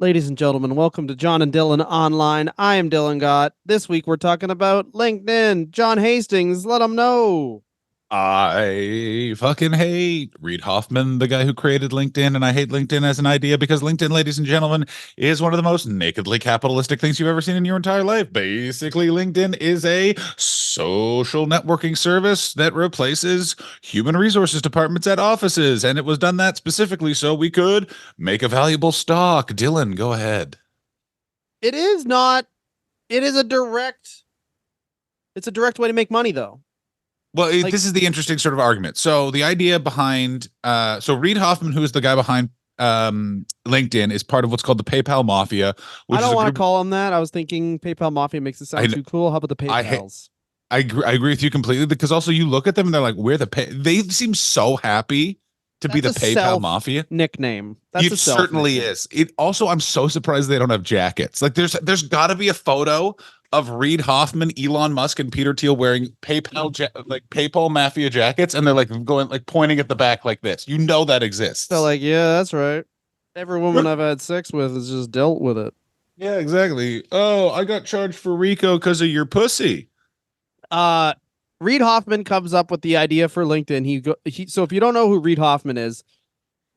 Ladies and gentlemen, welcome to John and Dylan Online. I am Dylan Gott. This week we're talking about LinkedIn. John Hastings, let them know. I fucking hate Reid Hoffman, the guy who created LinkedIn, and I hate LinkedIn as an idea because LinkedIn, ladies and gentlemen, is one of the most nakedly capitalistic things you've ever seen in your entire life. Basically, LinkedIn is a social networking service that replaces human resources departments at offices, and it was done that specifically so we could make a valuable stock. Dylan, go ahead. It is not, it is a direct, it's a direct way to make money though. Well, Like, this is the interesting sort of argument. So the idea behind, so Reid Hoffman, who is the guy behind LinkedIn, is part of what's called the PayPal Mafia, I which is don't a want to group. call them that. I was thinking PayPal Mafia makes it sound I too cool. How about the I ha- PayPals? I agree with you completely because also you look at them and they're like, we're the pay. They seem so happy to be That's the a PayPal self Mafia. nickname. That's a It self certainly nickname. is. It also, I'm so surprised they don't have jackets. Like there's got to be a photo of Reid Hoffman, Elon Musk, and Peter Thiel wearing like PayPal Mafia jackets, and they're like going like pointing at the back like this. You know that Felt exists. like, yeah, that's right. Every woman I've had sex with has just dealt with it. Yeah, exactly. Oh, I got charged for Rico because of your pussy. Uh, Reid Hoffman comes up with the idea for LinkedIn. So if you don't know who Reid Hoffman is,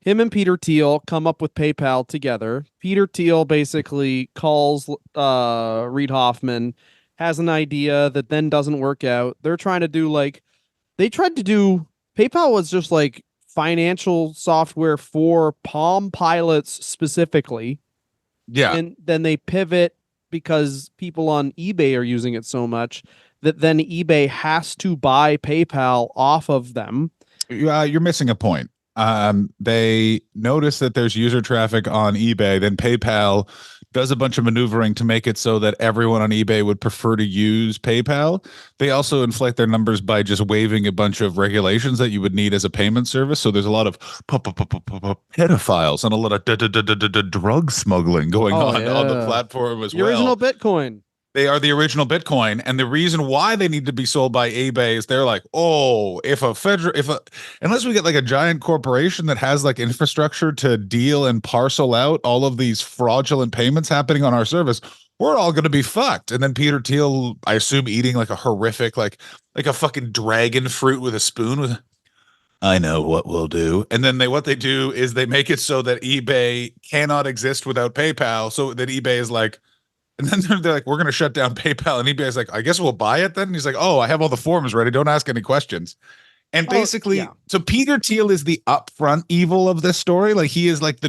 him and Peter Thiel come up with PayPal together. Peter Thiel basically calls Reid Hoffman, has an idea that then doesn't work out. They're trying to do they tried to do PayPal was just like financial software for Palm Pilots specifically, Yeah, and then they pivot because people on eBay are using it so much that then eBay has to buy PayPal off of them. you're missing a point. They notice that there's user traffic on eBay, then PayPal does a bunch of maneuvering to make it so that everyone on eBay would prefer to use PayPal. They also inflate their numbers by just waiving a bunch of regulations that you would need as a payment service. So there's a lot of pedophiles and a lot of drug smuggling going Oh on the yeah. platform as The original well. Bitcoin. They are the original Bitcoin, and the reason why they need to be sold by eBay is they're like, oh, unless we get like a giant corporation that has like infrastructure to deal and parcel out all of these fraudulent payments happening on our service, we're all going to be fucked. And then Peter Thiel, I assume, eating like a horrific, like a fucking dragon fruit with a spoon with. I know what we'll do. And then what they do is they make it so that eBay cannot exist without PayPal, so that eBay is like, and then they're like, we're going to shut down PayPal. And eBay's like, I guess we'll buy it then. And he's like, oh, I have all the forms ready. Don't ask any questions. And Oh basically, yeah. so Peter Thiel is the upfront evil of this story. Like he is like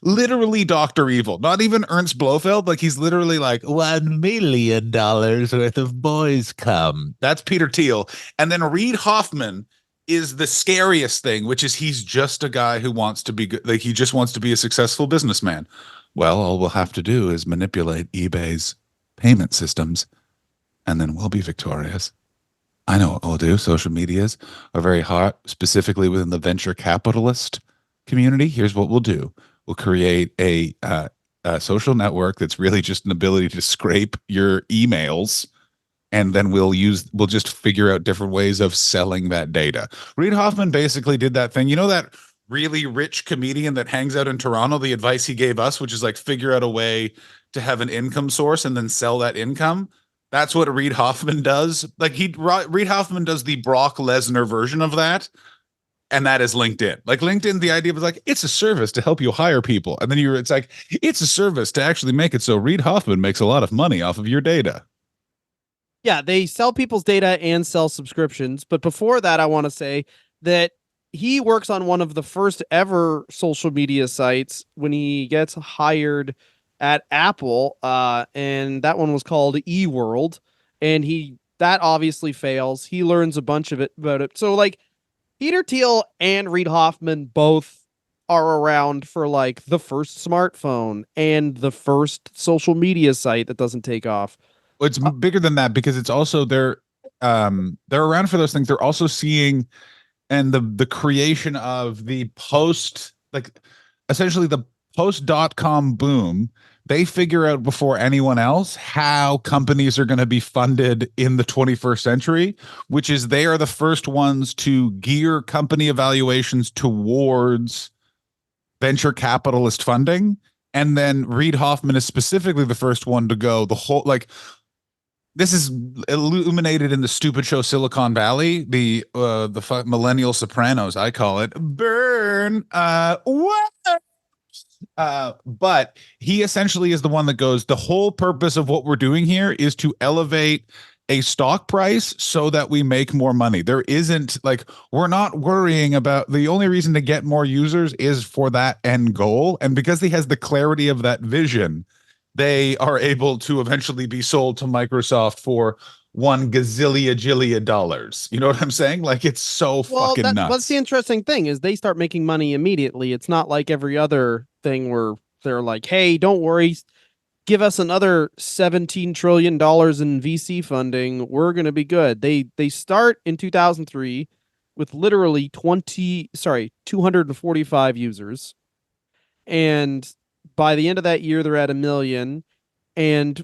literally Dr. Evil, not even Ernst Blofeld. Like he's literally like $1 million worth of boys come. That's Peter Thiel. And then Reid Hoffman is the scariest thing, which is he's just a guy who wants to be good. Like he just wants to be a successful businessman. Well, all we'll have to do is manipulate eBay's payment systems, and then we'll be victorious. I know what we'll do. Social medias are very hot, specifically within the venture capitalist community. Here's what we'll do: we'll create a social network that's really just an ability to scrape your emails, and then we'll just figure out different ways of selling that data. Reid Hoffman basically did that thing. You know that really rich comedian that hangs out in Toronto, the advice he gave us, which is like figure out a way to have an income source and then sell that income. That's what Reid Hoffman does. Like Reid Hoffman does the Brock Lesnar version of that, and that is LinkedIn. Like LinkedIn, the idea was like it's a service to help you hire people, and then it's like it's a service to actually make it so Reid Hoffman makes a lot of money off of your data. Yeah, they sell people's data and sell subscriptions. But before that, I want to say that he works on one of the first ever social media sites when he gets hired at Apple. And that one was called eWorld. And that obviously fails. He learns a bunch of it about it. So like Peter Thiel and Reid Hoffman both are around for like the first smartphone and the first social media site that doesn't take off. It's Uh, bigger than that because it's also they're around for those things. They're also seeing and the creation of the post, like essentially the post.com boom. They figure out before anyone else how companies are going to be funded in the 21st century, which is they are the first ones to gear company evaluations towards venture capitalist funding. And then Reid Hoffman is specifically the first one to go the whole like this is illuminated in the stupid show Silicon Valley, the millennial Sopranos, I call it. Burn. What? But he essentially is the one that goes, the whole purpose of what we're doing here is to elevate a stock price so that we make more money. There isn't like, we're not worrying about, the only reason to get more users is for that end goal. And because he has the clarity of that vision, they are able to eventually be sold to Microsoft for $1 gazillion. You know what I'm saying? Like, it's so fucking nuts. What's the interesting thing is they start making money immediately. It's not like every other thing where they're like, hey, don't worry, give us another $17 trillion in VC funding. We're going to be good. They start in 2003 with literally 245 users. And by the end of that year, they're at 1 million. And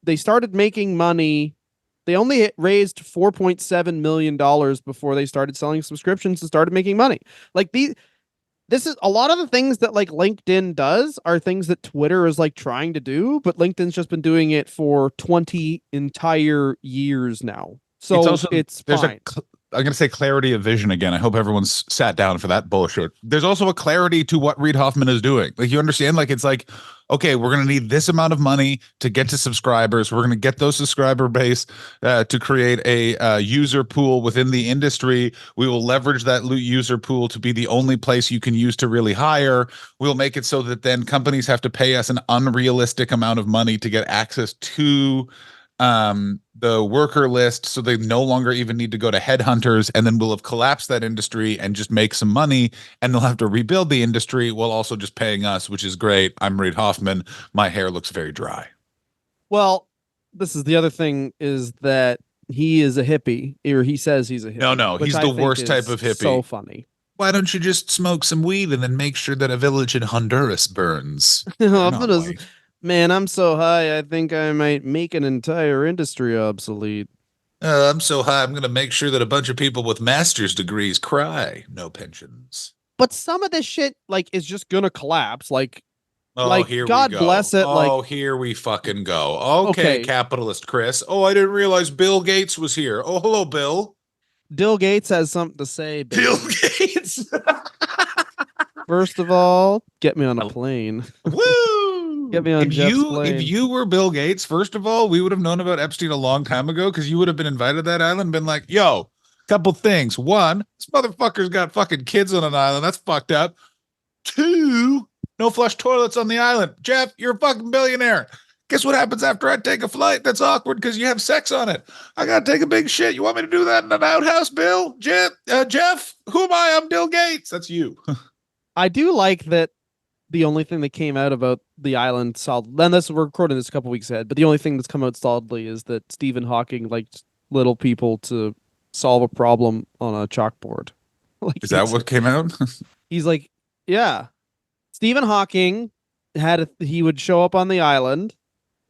they started making money. They only raised $4.7 million before they started selling subscriptions and started making money. Like this is a lot of the things that like LinkedIn does are things that Twitter is like trying to do, but LinkedIn's just been doing it for 20 entire years now. So it's fine. I'm going to say clarity of vision again. I hope everyone's sat down for that bullshit. There's also a clarity to what Reid Hoffman is doing. Like, you understand? Like, it's like, okay, we're going to need this amount of money to get to subscribers. We're going to get those subscriber base to create a user pool within the industry. We will leverage that user pool to be the only place you can use to really hire. We'll make it so that then companies have to pay us an unrealistic amount of money to get access to the worker list, so they no longer even need to go to headhunters, and then we'll have collapsed that industry and just make some money, and they'll have to rebuild the industry while also just paying us, which is great. I'm Reid Hoffman. My hair looks very dry. Well, this is the other thing, is that he is a hippie, or he says he's a hippie. No, he's the worst type of hippie. So funny. Why don't you just smoke some weed and then make sure that a village in Honduras burns? Man, I'm so high, I think I might make an entire industry obsolete. I'm so high, I'm going to make sure that a bunch of people with master's degrees cry. No pensions. But some of this shit, like, is just going to collapse. Like, here God we go. bless it. Here we fucking go. Okay, capitalist Chris. Oh, I didn't realize Bill Gates was here. Oh, hello, Bill. Bill Gates has something to say. Bill Gates. First of all, get me on a plane. Woo! Get me on Jeff's plane. If you were Bill Gates, first of all, we would have known about Epstein a long time ago, because you would have been invited to that island and been like, yo, couple things. One, this motherfucker's got fucking kids on an island. That's fucked up. Two, no flush toilets on the island. Jeff, you're a fucking billionaire. Guess what happens after I take a flight? That's awkward because you have sex on it. I got to take a big shit. You want me to do that in an outhouse, Bill? Jeff, who am I? I'm Bill Gates. That's you. I do like that the only thing that came out about the island solid, and we're recording this a couple weeks ahead, but the only thing that's come out solidly is that Stephen Hawking liked little people to solve a problem on a chalkboard. Is that what came out? He's like, yeah. Stephen Hawking he would show up on the island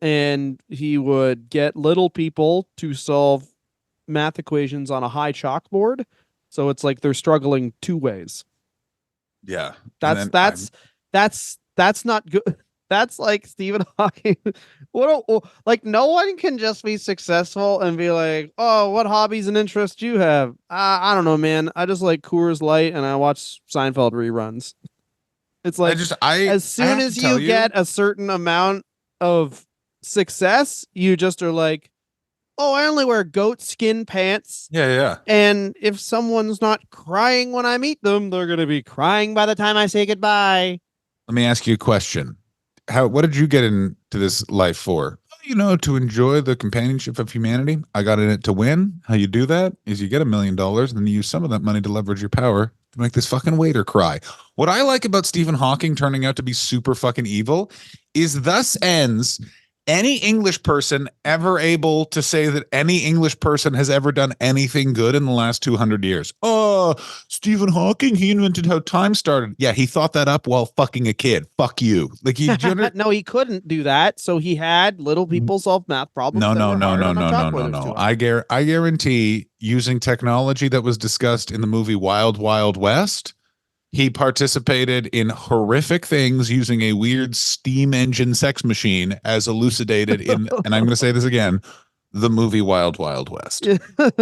and he would get little people to solve math equations on a high chalkboard. So it's like they're struggling two ways. Yeah. That's not good. That's like Stephen Hawking. Like, no one can just be successful and be like, oh, what hobbies and interests you have? I don't know, man. I just like Coors Light and I watch Seinfeld reruns. It's like, as soon as you get a certain amount of success, you just are like, oh, I only wear goat skin pants. Yeah. And if someone's not crying when I meet them, they're going to be crying by the time I say goodbye. Let me ask you a question. What did you get into this life for? To enjoy the companionship of humanity. I got in it to win. How you do that is you get $1 million and then you use some of that money to leverage your power to make this fucking waiter cry. What I like about Stephen Hawking turning out to be super fucking evil is thus ends any English person ever able to say that any English person has ever done anything good in the last 200 years. Oh, Stephen Hawking, he invented how time started. Yeah, he thought that up while fucking a kid. Fuck you. Like, no, he couldn't do that. So he had little people solve math problems. No. I guarantee using technology that was discussed in the movie Wild Wild West, He participated in horrific things using a weird steam engine sex machine as elucidated in, and I'm going to say this again, the movie Wild Wild West.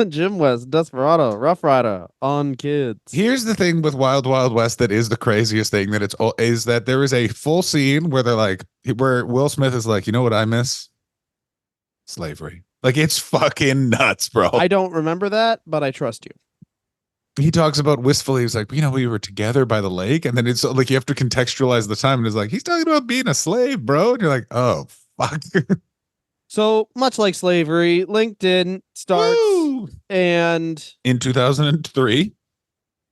Jim West, Desperado, Rough Rider on kids. Here's the thing with Wild Wild West that is the craziest thing that is that there is a full scene where they're like, where Will Smith is like, you know what I miss? Slavery. Like, it's fucking nuts, bro. I don't remember that, but I trust you. He talks about wistfully. He's like, you know, we were together by the lake, and then it's like you have to contextualize the time. And it's like he's talking about being a slave, bro. And you're like, oh fuck. So much like slavery, LinkedIn starts, Woo! and In 2003,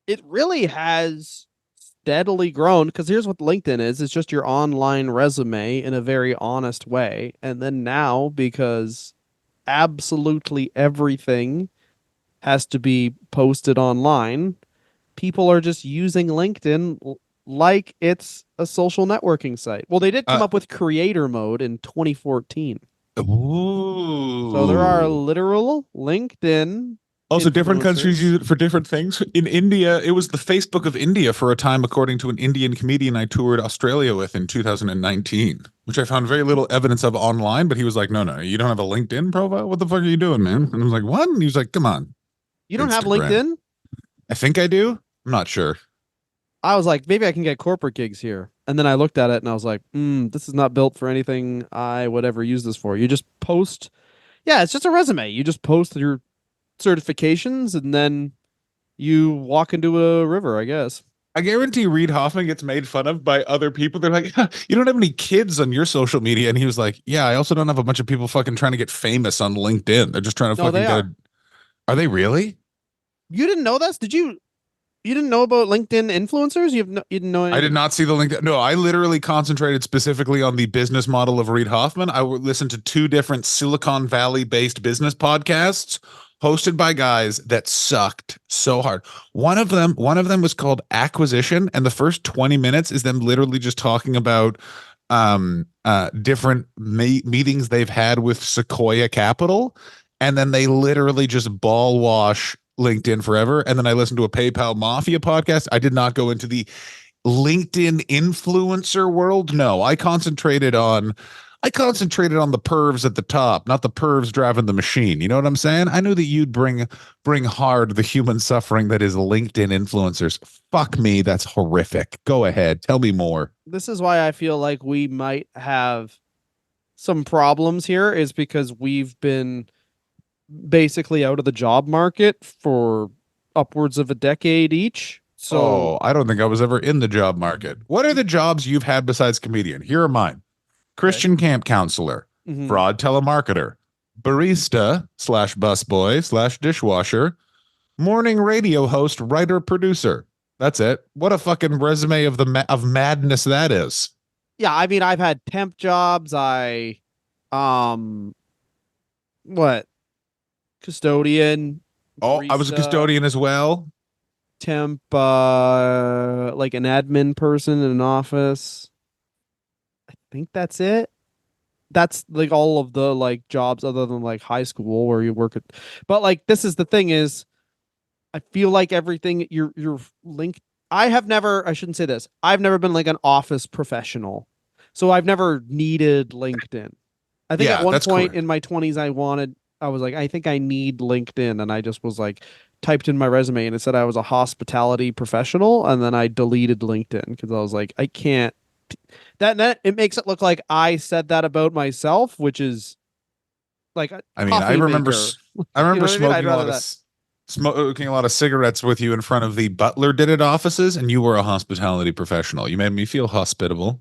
it really has steadily grown. Because here's what LinkedIn is: it's just your online resume in a very honest way. And then now, because absolutely everything has to be posted online, people are just using LinkedIn like it's a social networking site. Well, they did come up with creator mode in 2014. ooh. So there are literal LinkedIn. Also, different countries influencers. use it for different things. In India, it was the Facebook of India for a time, according to an Indian comedian I toured Australia with in 2019, which I found very little evidence of online. But he was like, no, you don't have a LinkedIn profile? What the fuck are you doing, man? And I was like, what? And he was like, come on. You don't have Instagram. LinkedIn? I think I do. I'm not sure. I was like, maybe I can get corporate gigs here. And then I looked at it and I was like, this is not built for anything I would ever use this for. You just post. Yeah, it's just a resume. You just post your certifications and then you walk into a river, I guess. I guarantee Reid Hoffman gets made fun of by other people. They're like, you don't have any kids on your social media. And he was like, yeah, I also don't have a bunch of people fucking trying to get famous on LinkedIn. They're just trying to fucking get. Are they really? You didn't know this? Did you? You didn't know about LinkedIn influencers? You didn't know anything? I did not see the link. No, I literally concentrated specifically on the business model of Reid Hoffman. I would listen to 2 different Silicon Valley based business podcasts hosted by guys that sucked so hard. One of them was called Acquisition, and the first 20 minutes is them literally just talking about different meetings they've had with Sequoia Capital, and then they literally just ball wash LinkedIn forever. And then I listened to a PayPal Mafia podcast. I did not go into the LinkedIn influencer world. No, I concentrated on the pervs at the top, not the pervs driving the machine. You know what I'm saying? I knew that you'd bring hard the human suffering that is LinkedIn influencers. Fuck me, that's horrific. Go ahead, tell me more. This is why I feel like we might have some problems here, is because we've been basically out of the job market for upwards of a decade each. So I don't think I was ever in the job market. What are the jobs you've had besides comedian? Here are mine. Christian camp counselor, fraud telemarketer, barista / busboy / dishwasher, morning radio host, writer, producer. That's it. What a fucking resume of of madness that is. Yeah, I mean, I've had temp jobs. Custodian. Oh, I was a custodian as well. Temp, like an admin person in an office. I think that's it. That's like all of the like jobs other than like high school where you work at. But like, this is the thing is, I feel like everything you're linked. I shouldn't say this. I've never been like an office professional. So I've never needed LinkedIn. I think at one point in my 20s, I was like, I think I need LinkedIn. And I just was like, typed in my resume and it said I was a hospitality professional. And then I deleted LinkedIn because I was like, I can't. That it makes it look like I said that about myself, which is like, I mean, I remember smoking a lot of cigarettes with you in front of the Butler Did It offices, and you were a hospitality professional. You made me feel hospitable.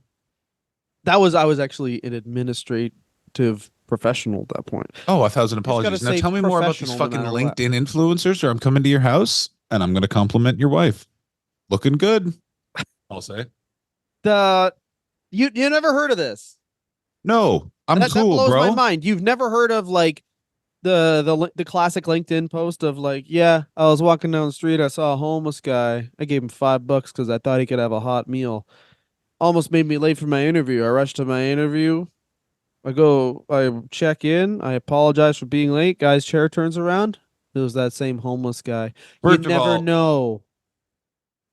I was actually an administrative professional at that point. Oh, 1,000 apologies. Now tell me more about these fucking LinkedIn influencers, or I'm coming to your house and I'm going to compliment your wife. Looking good, I'll say. You never heard of this? No, I'm cool, that blows bro. my mind. You've never heard of like the classic LinkedIn post of like, yeah, I was walking down the street, I saw a homeless guy. I gave him $5 because I thought he could have a hot meal. Almost made me late for my interview. I rushed to my interview. I check in. I apologize for being late. Guy's chair turns around. It was that same homeless guy. You never know.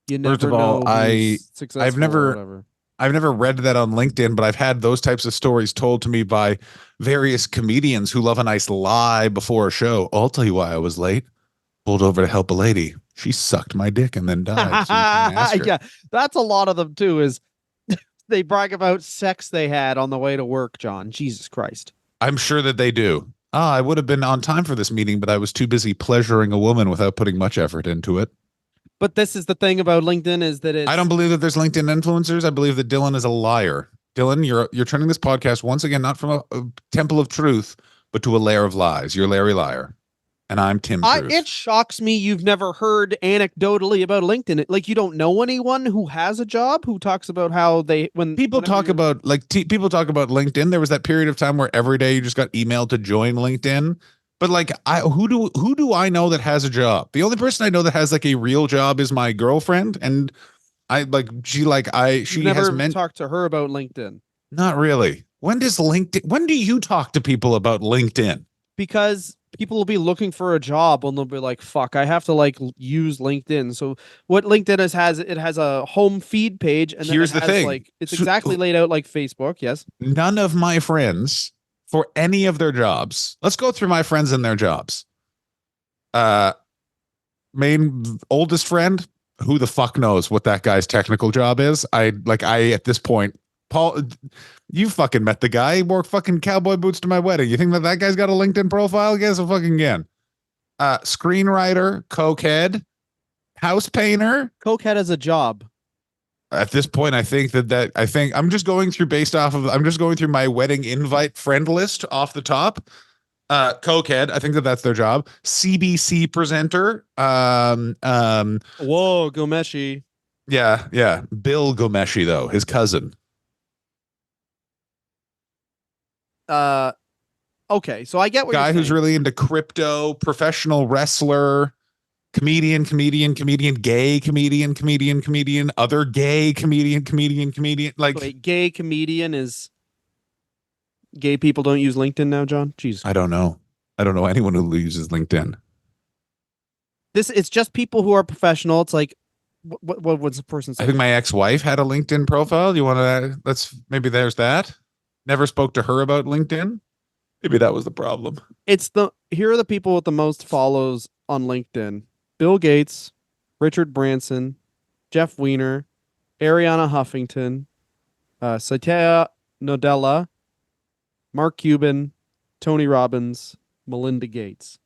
You First never of all, know who's I've successful or never whatever. I've never read that on LinkedIn, but I've had those types of stories told to me by various comedians who love a nice lie before a show. Oh, I'll tell you why I was late. Pulled over to help a lady. She sucked my dick and then died, so you can't ask her. Yeah, that's a lot of them too. Is they brag about sex they had on the way to work, John. Jesus Christ. I'm sure that they do. I would have been on time for this meeting, but I was too busy pleasuring a woman without putting much effort into it. But this is the thing about LinkedIn is that I don't it's believe that there's LinkedIn influencers. I believe that Dylan is a liar. Dylan, you're turning this podcast once again not from a temple of truth, but to a lair of lies. You're Larry Liar, and I'm Tim Truth. it shocks me you've never heard anecdotally about LinkedIn. Like you don't know anyone who has a job who talks about how they when People whenever talk you're- about people talk about LinkedIn. There was that period of time where every day you just got emailed to join LinkedIn. But like who do I know that has a job? The only person I know that has like a real job is my girlfriend, and you've she has never meant talked to her about LinkedIn. not really. When do you talk to people about LinkedIn? Because people will be looking for a job and they'll be like, fuck, I have to like use LinkedIn. So what LinkedIn has it has a home feed page and then Here's it the has thing. like it's So- exactly laid out like Facebook. Yes. None of my friends for any of their jobs. Let's go through my friends and their jobs. Main oldest friend, who the fuck knows what that guy's technical job is? I at this point, Paul, you fucking met the guy. He wore fucking cowboy boots to my wedding. You think that guy's got a LinkedIn profile? Guess a fucking again. Screenwriter, cokehead, house painter. Cokehead has a job. At this point, I think I'm just going through my wedding invite friend list off the top. Cokehead, I think that's their job. CBC presenter. Whoa, Gomeshi. Yeah. Bill Gomeshi, though, his cousin. Okay, so I get what Guy you're who's saying. really into crypto, professional wrestler, comedian, gay comedian, other gay comedian. Like, Wait, gay comedian is gay people don't use LinkedIn now, John? Jeez. I don't know anyone who uses LinkedIn. It's just people who are professional. It's like what was the person say? I think my ex-wife had a LinkedIn profile. You want to, maybe there's that. Never spoke to her about LinkedIn. Maybe that was the problem. Here are the people with the most follows on LinkedIn: Bill Gates, Richard Branson, Jeff Weiner, Ariana Huffington, Satya Nadella, Mark Cuban, Tony Robbins, Melinda Gates.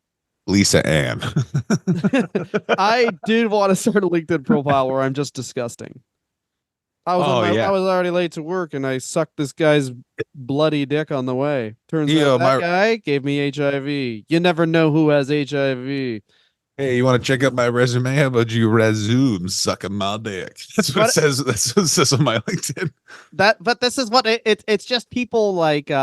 Lisa Ann. I did want to start a LinkedIn profile where I'm just disgusting. I was already late to work and I sucked this guy's bloody dick on the way. Turns out that guy gave me HIV. You never know who has HIV. Hey, you want to check out my resume? How about you resume sucking my dick? That's what it says. That's what it says on my LinkedIn. But this is what it's just people like you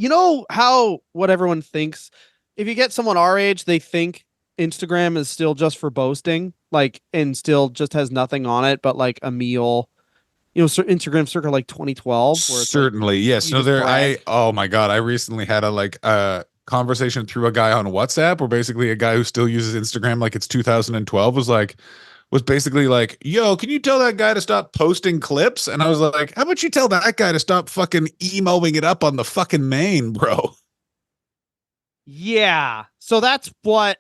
know how what everyone thinks. If you get someone our age, they think Instagram is still just for boasting, like, and still just has nothing on it but like a meal. You know, Instagram circa like 2012. Where Certainly, like, yes. No, oh my god, I recently had a conversation through a guy on WhatsApp where basically a guy who still uses Instagram like it's 2012 was basically like, yo, can you tell that guy to stop posting clips? And I was like, how about you tell that guy to stop fucking emoing it up on the fucking main, bro? Yeah. So that's what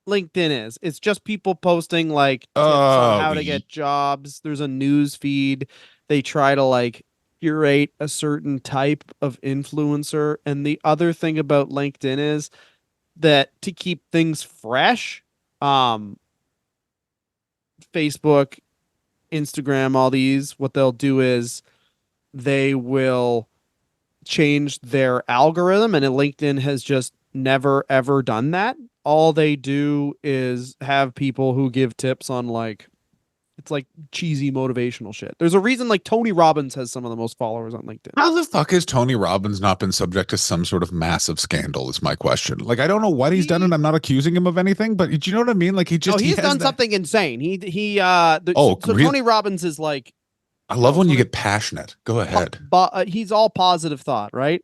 LinkedIn is. It's just people posting like tips on how to get jobs. There's a news feed. They try to like curate a certain type of influencer. And the other thing about LinkedIn is that to keep things fresh, Facebook, Instagram, all these, what they'll do is they will change their algorithm, and LinkedIn has just never ever done that. All they do is have people who give tips on like it's like cheesy motivational shit. There's a reason like Tony Robbins has some of the most followers on LinkedIn. How the fuck has Tony Robbins not been subject to some sort of massive scandal is my question. Like, I don't know what he's done, and I'm not accusing him of anything, but do you know what I mean? Like, he's done something insane. So really? Tony Robbins is like, I love when you get passionate. Go ahead. But he's all positive thought, right?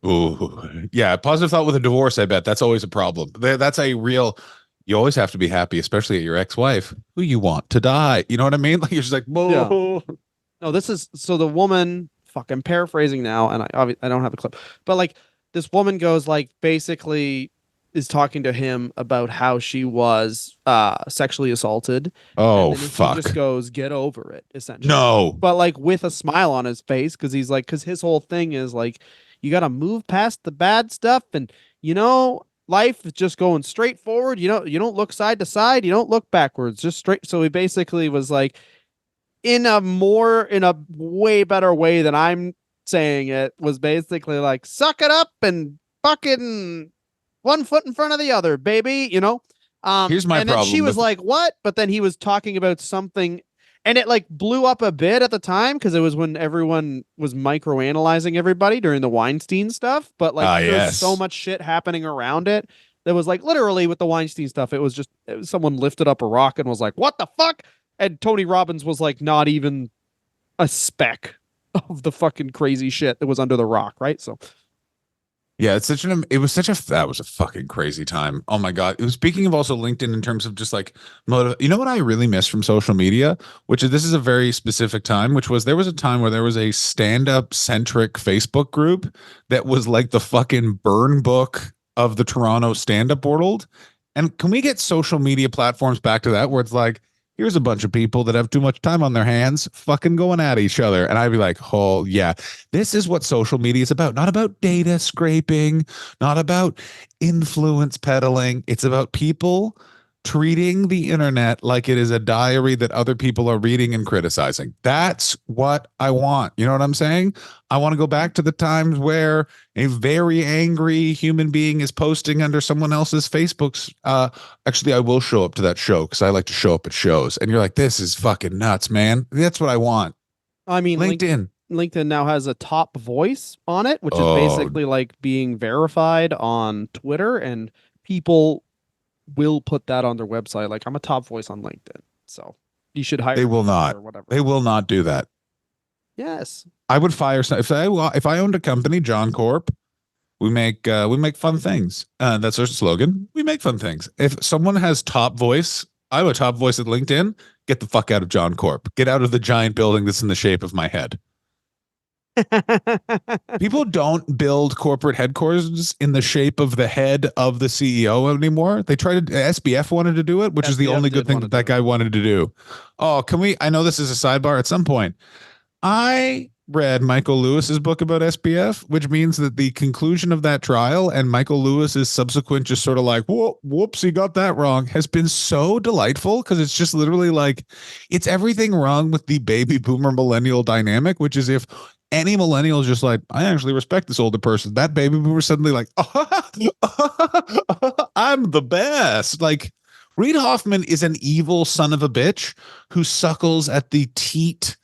Ooh, yeah. Positive thought with a divorce, I bet. That's always a problem. That's a real, You always have to be happy, especially at your ex-wife, who you want to die. You know what I mean? Like you're just like, Yeah. whoa. No, this is so the woman. Fuck, I'm paraphrasing now, and I don't have the clip, but like this woman goes like basically is talking to him about how she was sexually assaulted, and Oh then he just fuck. goes, "Get over it," essentially, No. but like with a smile on his face because he's like, because his whole thing is like, you got to move past the bad stuff, and you know. Life is just going straight forward. You don't look side to side. You don't look backwards. Just straight. So he basically was like, in a way better way than I'm saying it, was basically like, suck it up and fucking one foot in front of the other, baby, Here's my and then she problem was with like, what? But then he was talking about something, and it like blew up a bit at the time because it was when everyone was microanalyzing everybody during the Weinstein stuff, but like there's so yes. much shit happening around it that was like, literally with the Weinstein stuff, it was someone lifted up a rock and was like, what the fuck? And Tony Robbins was like not even a speck of the fucking crazy shit that was under the rock, right? So Yeah, that was a fucking crazy time. Oh my God. It was speaking of also LinkedIn in terms of just like you know what I really miss from social media, which is this is a very specific time, which was there was a time where there was a stand-up centric Facebook group that was like the fucking burn book of the Toronto stand-up world. And can we get social media platforms back to that where it's like, here's a bunch of people that have too much time on their hands fucking going at each other. And I'd be like, oh yeah, this is what social media is about. Not about data scraping, not about influence peddling. It's about people treating the internet like it is a diary that other people are reading and criticizing. That's what I want. You know what I'm saying? I want to go back to the times where a very angry human being is posting under someone else's Facebook's. Actually, I will show up to that show because I like to show up at shows. And you're like, this is fucking nuts, man. That's what I want. I mean, LinkedIn. LinkedIn now has a top voice on it, which is Oh, basically like being verified on Twitter, and people will put that on their website. Like, I'm a top voice on LinkedIn, so you should hire they will me not. or whatever. They will not do that. Yes. I would fire some if I owned a company, John Corp. We make fun things. That's our slogan. We make fun things. If someone has top voice, I'm a top voice at LinkedIn. Get the fuck out of John Corp. Get out of the giant building that's in the shape of my head. People don't build corporate headquarters in the shape of the head of the CEO anymore. They tried to, SBF wanted to do it, which is the SBF only good did thing want that to that do it. guy wanted to do. Oh, can we? I know this is a sidebar at some point. I read Michael Lewis's book about SBF, which means that the conclusion of that trial and Michael Lewis's subsequent just sort of like, whoops, he got that wrong, has been so delightful because it's just literally like it's everything wrong with the baby boomer millennial dynamic, which is if any millennial is just like, I actually respect this older person, that baby boomer suddenly like, I'm the best. Like Reid Hoffman is an evil son of a bitch who suckles at the teat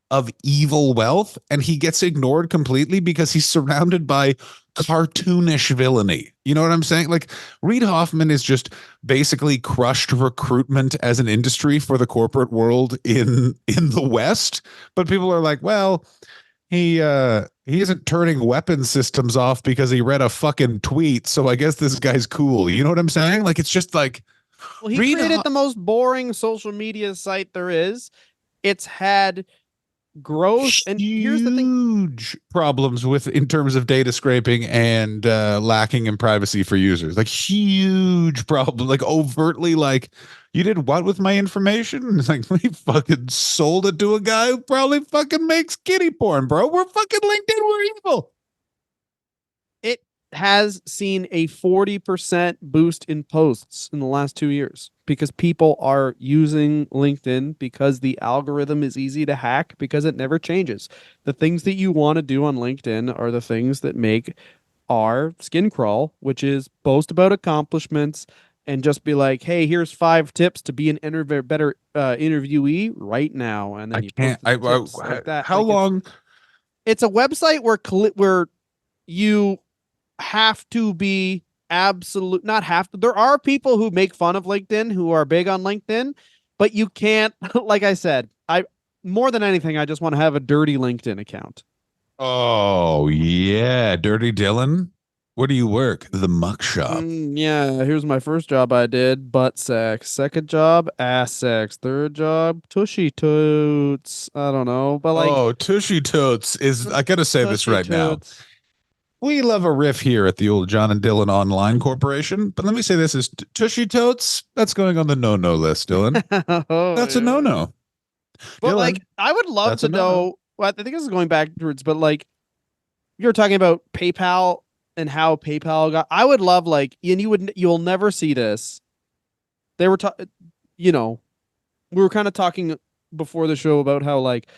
of evil wealth, and he gets ignored completely because he's surrounded by cartoonish villainy. You know what I'm saying? Like Reid Hoffman is just basically crushed recruitment as an industry for the corporate world in the West. But people are like, well, he isn't turning weapon systems off because he read a fucking tweet. So I guess this guy's cool. You know what I'm saying? Like it's just like Well, he Reid created Ho- the most boring social media site there is. It's had growth, and here's the thing. huge problems with in terms of data scraping and lacking in privacy for users, like huge problem, like overtly like you did what with my information. It's like we fucking sold it to a guy who probably fucking makes kitty porn, bro. We're fucking LinkedIn, we're evil. It has seen a 40% boost in posts in the last 2 years because people are using LinkedIn because the algorithm is easy to hack because it never changes. The things that you want to do on LinkedIn are the things that make our skin crawl, which is boast about accomplishments and just be like, hey, here's 5 tips to be an better interviewee right now. And I then you post can't the tips like that. how Like long it's a website where you have to be absolute, not have to. There are people who make fun of LinkedIn who are big on LinkedIn, but you can't, like I said, I more than anything, I just want to have a dirty LinkedIn account. oh yeah, Dirty Dylan Where do you work? The muck shop. Yeah, here's my first job I did, butt sex. Second job, ass sex. Third job, tushy toots. I don't know, but like Oh, Tushy Totes is, I gotta say this tushy right now. toots. We love a riff here at the old John and Dylan Online Corporation, but let me say this is Tushy Totes. That's going on the no-no list, Dylan. Oh, That's a yeah. no-no. But Dylan, like, I would love that's to a no-no. know. Well, I think this is going backwards, but like, you're talking about PayPal and how PayPal got. I would love like, and you'll never see this. They were you know, we were kind of talking before the show about how like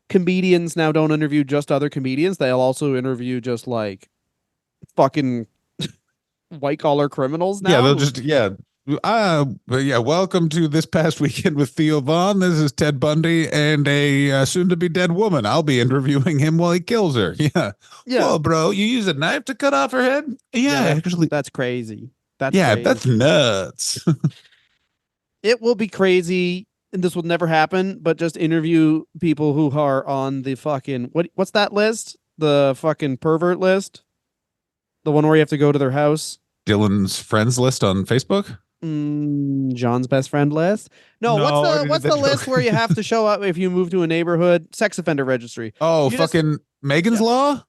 comedians now don't interview just other comedians. They'll also interview just like fucking white collar criminals Yeah, now. they'll just but yeah, welcome to This Past Weekend with Theo Vaughn. This is Ted Bundy and a soon to be dead woman. I'll be interviewing him while he kills her. Yeah. Yeah, Whoa, bro, you use a knife to cut off her head? Yeah, actually. that's crazy. That's Yeah, crazy. that's nuts. It will be crazy, and this will never happen. But just interview people who are on the fucking what's that list? The fucking pervert list, the one where you have to go to their house. Dylan's friends list on Facebook. John's best friend list. No, No, I already did what's that the list joke. where you have to show up if you move to a neighborhood? Sex offender registry. Oh, You just fucking Megan's yeah, Law?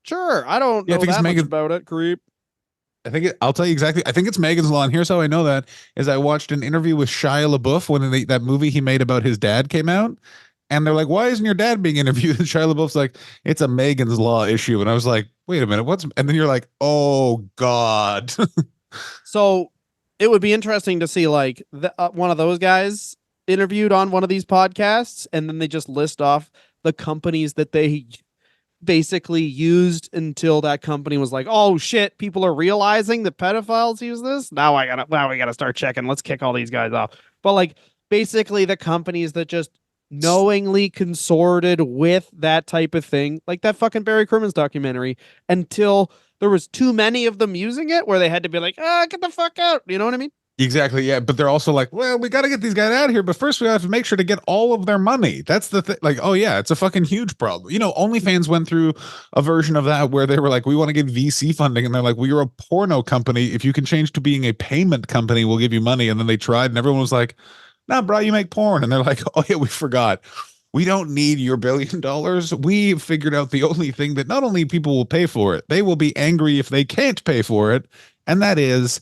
sure. I don't Yeah, I know think it's that much Megan. about it. Creep. I'll tell you exactly. I think it's Megan's Law, and here's how I know that is I watched an interview with Shia LaBeouf when that movie he made about his dad came out, and they're like, "Why isn't your dad being interviewed?" And Shia LaBeouf's like, "It's a Megan's Law issue," and I was like, "Wait a minute, what's?" And then you're like, "Oh God." So it would be interesting to see like one of those guys interviewed on one of these podcasts, and then they just list off the companies that they basically used until that company was like, "Oh shit, people are realizing that pedophiles use this. Now we gotta start checking. Let's kick all these guys off." But like basically the companies that just knowingly consorted with that type of thing, like that fucking Barry Crimmins documentary, until there was too many of them using it, where they had to be like, "Ah, get the fuck out." You know what I mean? Exactly. Yeah. But they're also like, well, we got to get these guys out of here. But first, we have to make sure to get all of their money. That's the thing. Like, oh, yeah, it's a fucking huge problem. You know, OnlyFans went through a version of that where they were like, we want to get VC funding. And they're like, well, you're a porno company. If you can change to being a payment company, we'll give you money. And then they tried, and everyone was like, nah, bro, you make porn. And they're like, oh, yeah, we forgot. We don't need your $1 billion. We figured out the only thing that not only people will pay for it, they will be angry if they can't pay for it. And that is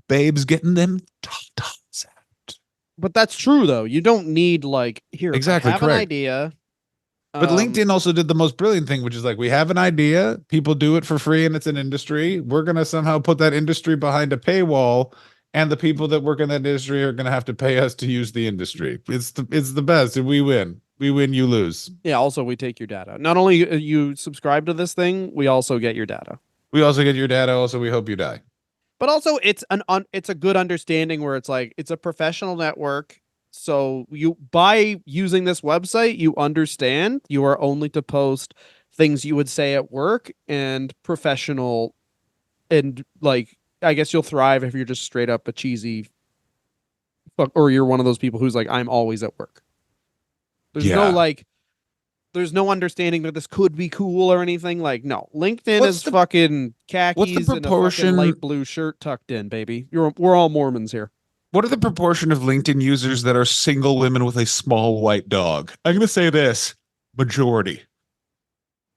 babes getting them tatas out. But that's true though. You don't need like here. Exactly, I have an correct. idea. But LinkedIn also did the most brilliant thing, which is like, we have an idea, people do it for free, and it's an industry. We're going to somehow put that industry behind a paywall, and the people that work in that industry are going to have to pay us to use the industry. It's the best, and we win. We win, you lose. Yeah, also we take your data. Not only you subscribe to this thing, we also get your data. We also get your data. Also, we hope you die. But also it's a good understanding where it's like it's a professional network. So you by using this website, you understand you are only to post things you would say at work and professional, and like I guess you'll thrive if you're just straight up a cheesy fuck, or you're one of those people who's like, I'm always at work. There's no Yeah. like there's no understanding that this could be cool or anything. Like, no, LinkedIn What's is the- fucking khakis and a fucking proportion- light blue shirt tucked in, baby. We're all Mormons here. What are the proportion of LinkedIn users that are single women with a small white dog? I'm going to say this: majority.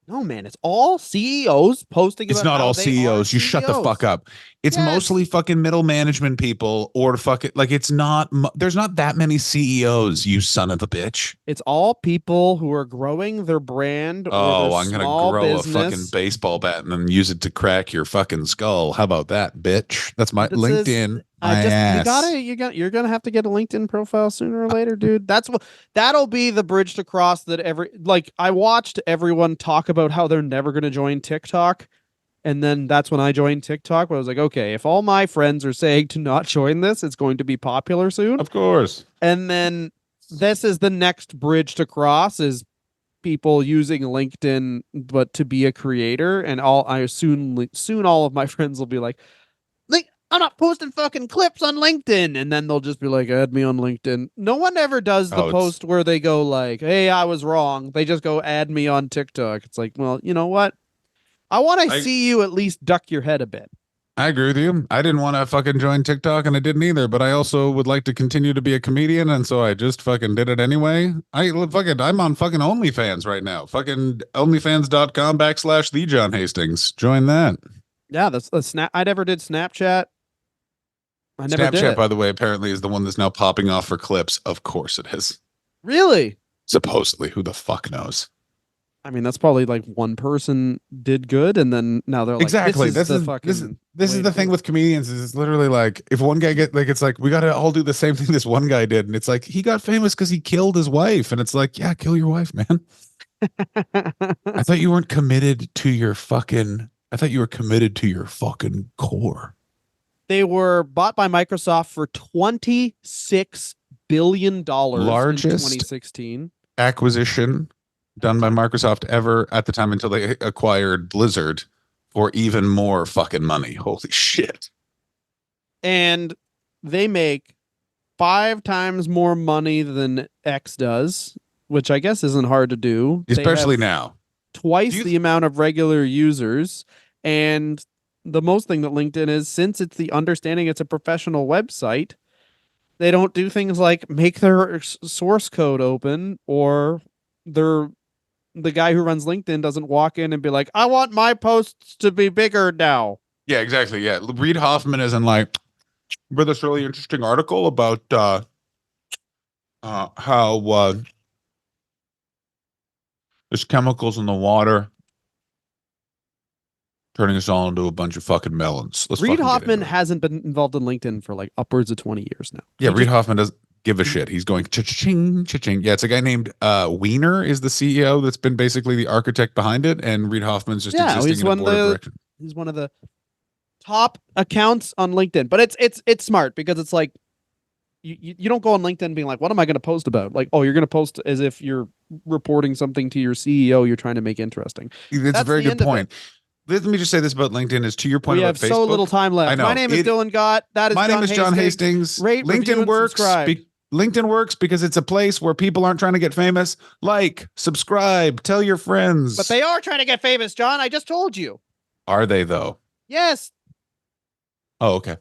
No, man, it's all CEOs posting. It's about not how all they CEOs. are You shut the CEOs. fuck up. It's Yes. mostly fucking middle management people or fucking like it's not. There's not that many CEOs. You son of a bitch. It's all people who are growing their brand. Oh, or I'm their gonna small grow business. a fucking baseball bat and then use it to crack your fucking skull. How about that, bitch? That's my This is- LinkedIn. My ass. You're gonna have to get a LinkedIn profile sooner or later, dude. That'll be the bridge to cross that I watched everyone talk about how they're never gonna join TikTok. And then that's when I joined TikTok. Where I was like, okay, if all my friends are saying to not join this, it's going to be popular soon. Of course. And then this is the next bridge to cross is people using LinkedIn, but to be a creator. And soon all of my friends will be like, I'm not posting fucking clips on LinkedIn. And then they'll just be like, add me on LinkedIn. No one ever does the post where they go like, hey, I was wrong. They just go add me on TikTok. It's like, well, you know what? I want to I- see you at least duck your head a bit. I agree with you. I didn't want to fucking join TikTok and I didn't either, but I also would like to continue to be a comedian. And so I just fucking did it anyway. I'm on fucking OnlyFans right now. Fucking onlyfans.com/the John Hastings. Join that. Yeah, that's the snap. I never did Snapchat. I never did Snapchat, it. by the way, apparently is the one that's now popping off for clips. Of course it is. Really? Supposedly. Who the fuck knows? I mean, that's probably like one person did good, and then now they're like, Exactly. This is the this fucking is way the to thing do it." with comedians is it's literally like if one guy get like it's like we gotta all do the same thing this one guy did, and it's like he got famous because he killed his wife, and it's like yeah, kill your wife, man. I thought you weren't committed to your fucking. I thought you were committed to your fucking core. They were bought by Microsoft for $26 billion in Largest 2016. Acquisition done by Microsoft ever at the time until they acquired Blizzard for even more fucking money. Holy shit. And they make 5 times more money than X does, which I guess isn't hard to do. They Especially have now. twice Do you- the amount of regular users. And the most thing that LinkedIn is, since it's the understanding it's a professional website, they don't do things like make their source code open, or the guy who runs LinkedIn doesn't walk in and be like, I want my posts to be bigger now. Yeah, exactly. Yeah. Reid Hoffman isn't like, read this really interesting article about how there's chemicals in the water turning us all into a bunch of fucking melons. Let's Reid fucking get Hoffman into it. hasn't been involved in LinkedIn for like upwards of 20 years now. Yeah, He Reid just- Hoffman doesn't give a shit. He's going cha-ching, cha-ching. Yeah, it's a guy named Wiener is the CEO that's been basically the architect behind it, and Reid Hoffman's just Yeah, existing he's in a one of board of the- direction. He's one of the top accounts on LinkedIn, but it's smart because it's like you don't go on LinkedIn being like, what am I going to post about? Like, oh, you're going to post as if you're reporting something to your CEO you're trying to make interesting. That's a That's very the good end of it. point. Let me just say this about LinkedIn is to your point We about have Facebook. so little time left. I know. My name is It- Dylan Gott. That is My John name is John Hastings. Rate, review, LinkedIn and works. subscribe. LinkedIn works because it's a place where people aren't trying to get famous. Like, subscribe, tell your friends. But they are trying to get famous, John. I just told you. Are they though? Yes. Oh, okay.